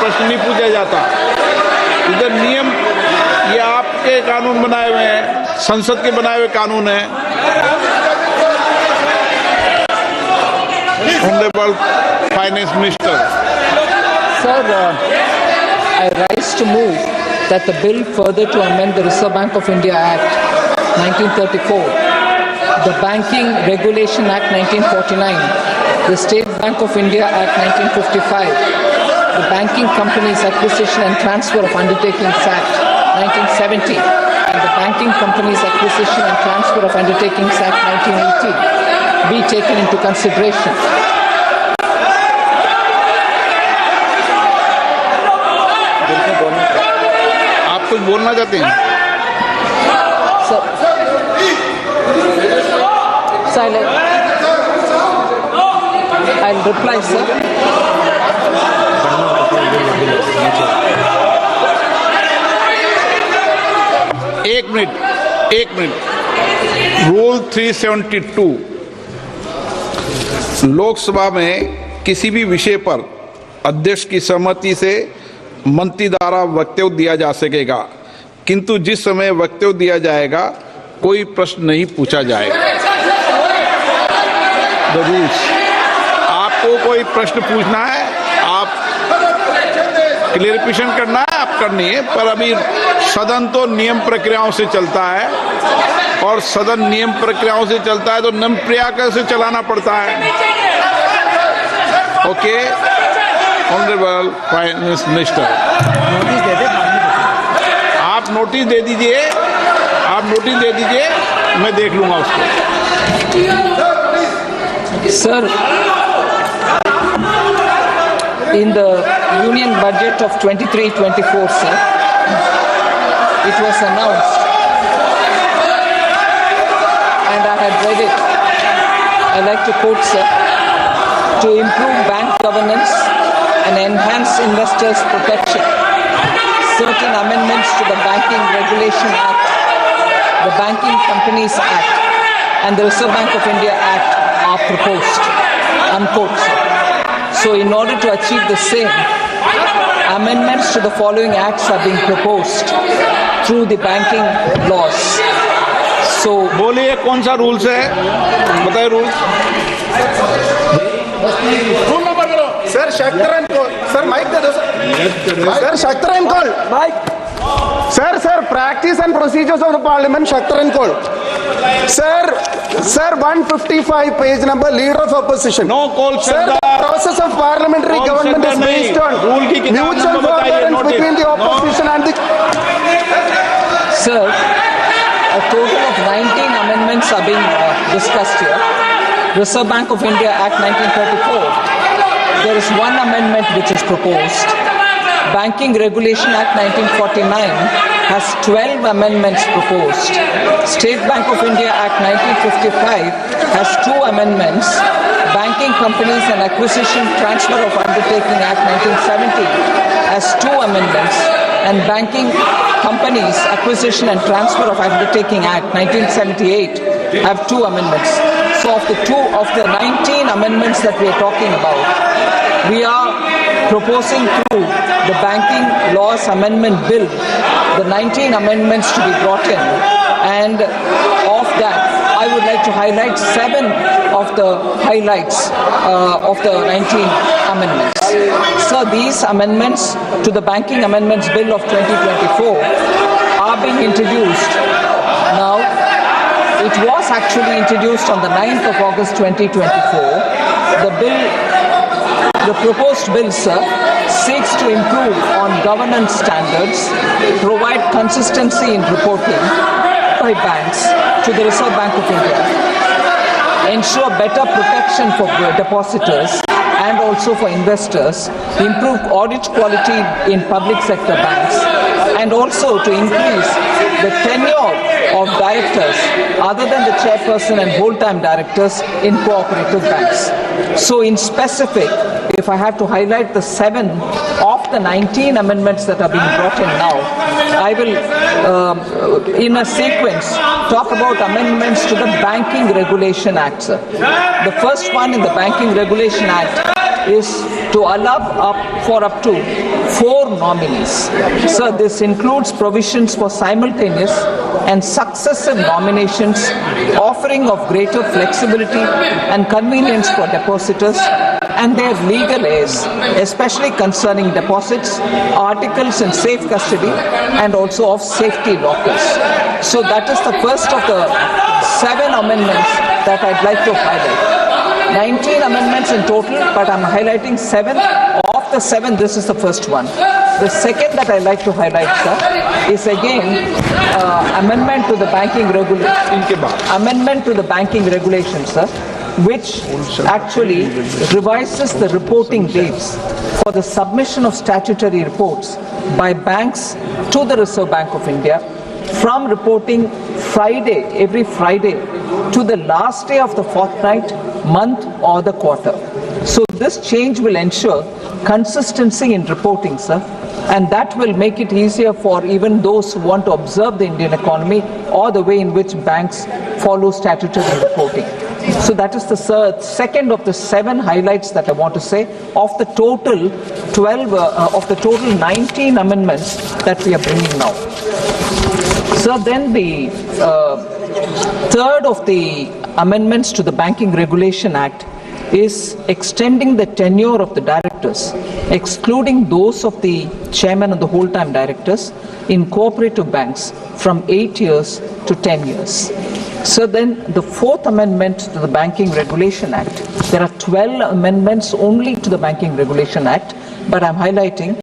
प्रश्न नहीं पूछा जाता। इधर नियम ये आपके कानून बनाए हुए हैं, संसद के बनाए हुए कानून हैं। Honourable finance minister. Sir, I rise to move that the bill further to amend the Reserve Bank of India Act 1934, the Banking Regulation Act 1949, the State Bank of India Act 1955, the Banking Companies Acquisition and Transfer of Undertakings Act 1970, and the Banking Companies Acquisition and Transfer of Undertakings Act 1980 be taken into consideration. आप कुछ बोलना चाहते हैं? I'll reply, sir. एक minute. Rule 372, Lok Sabha में किसी भी विषय पर अध्यक्ष की सहमति से मंत्री द्वारा वक्तव्य दिया जा सकेगा, किंतु जिस समय वक्तव्य दिया जाएगा कोई प्रश्न नहीं पूछा जाएगा। The rules. आपको कोई प्रश्न पूछना है, आप क्लेरिफिकेशन करना है, आप करनी है, पर अभी सदन तो नियम प्रक्रियाओं से चलता है और सदन नियम प्रक्रियाओं से चलता है तो नियम प्रक्रिया से चलाना पड़ता है। ओके, ऑनरेबल फाइनेंस मिनिस्टर, आप नोटिस दे दीजिए, मैं देख लूंगा उसको। Sir, in the Union Budget of 23-24, sir, it was announced, and I had read it. I like to quote, sir, to improve bank governance and enhance investors' protection. Certain amendments to the Banking Regulation Act, the Banking Companies Act, and the Reserve Bank of India Act are proposed. Unquote. So in order to achieve the same, amendments to the following acts are being proposed through the banking laws. So बोलिए कौन सा rules है, बताइए rules. Rule number बोलो sir. शक्तरन call sir, mike दे दो sir. शक्तरन call mike sir practice and procedures of the parliament. Shaktaran call sir 155 page number, leader of opposition. No call, sir. The process of parliamentary government is based on mutual forbearance between the opposition and the sir, a total of 19 amendments are being discussed here. Reserve Bank of India Act 1934, there is one amendment which is proposed. Banking Regulation Act 1949 has 12 amendments proposed. State Bank of India Act 1955 has 2 amendments. Banking Companies and Acquisition Transfer of Undertaking Act 1970 has 2 amendments. And Banking Companies Acquisition and Transfer of Undertaking Act 1978 have 2 amendments. So of the 19 amendments that we are talking about, we are proposing through the Banking Laws Amendment Bill the 19 amendments to be brought in, and of that I would like to highlight 7 of the highlights of the 19 amendments. So these amendments to the Banking Amendments Bill of 2024 are being introduced now. It was actually introduced on the 9th of August 2024. The proposed bill, sir, seeks to improve on governance standards, provide consistency in reporting by banks to the Reserve Bank of India, ensure better protection for depositors and also for investors, improve audit quality in public sector banks, and also to increase the tenure of directors other than the chairperson and whole-time directors in cooperative banks. So in specific, if I have to highlight the 7 of the 19 amendments that are being brought in now, I will, in a sequence, talk about amendments to the Banking Regulation Act, sir. The first one in the Banking Regulation Act is to allow up to 4 nominees. So this includes provisions for simultaneous and successive nominations, offering of greater flexibility and convenience for depositors and their legal heirs, especially concerning deposits, articles in safe custody, and also of safety lockers. So that is the first of the 7 amendments that I'd like to highlight. 19 amendments in total, but I'm highlighting 7. Of the 7, this is the first one. The second that I like to highlight, sir, is again amendment to the banking regulations, sir, which actually revises the reporting dates for the submission of statutory reports by banks to the Reserve Bank of India from reporting every Friday, to the last day of the fortnight, month or the quarter. So this change will ensure consistency in reporting, sir, and that will make it easier for even those who want to observe the Indian economy or the way in which banks follow statutory reporting. So that is the second of the 7 highlights that I want to say of the total 19 amendments that we are bringing now. So then the third of the amendments to the Banking Regulation Act is extending the tenure of the directors, excluding those of the chairman and the whole-time directors in cooperative banks from 8 years to 10 years. So then the 4th amendment to the Banking Regulation Act, there are 12 amendments only to the Banking Regulation Act, but I'm highlighting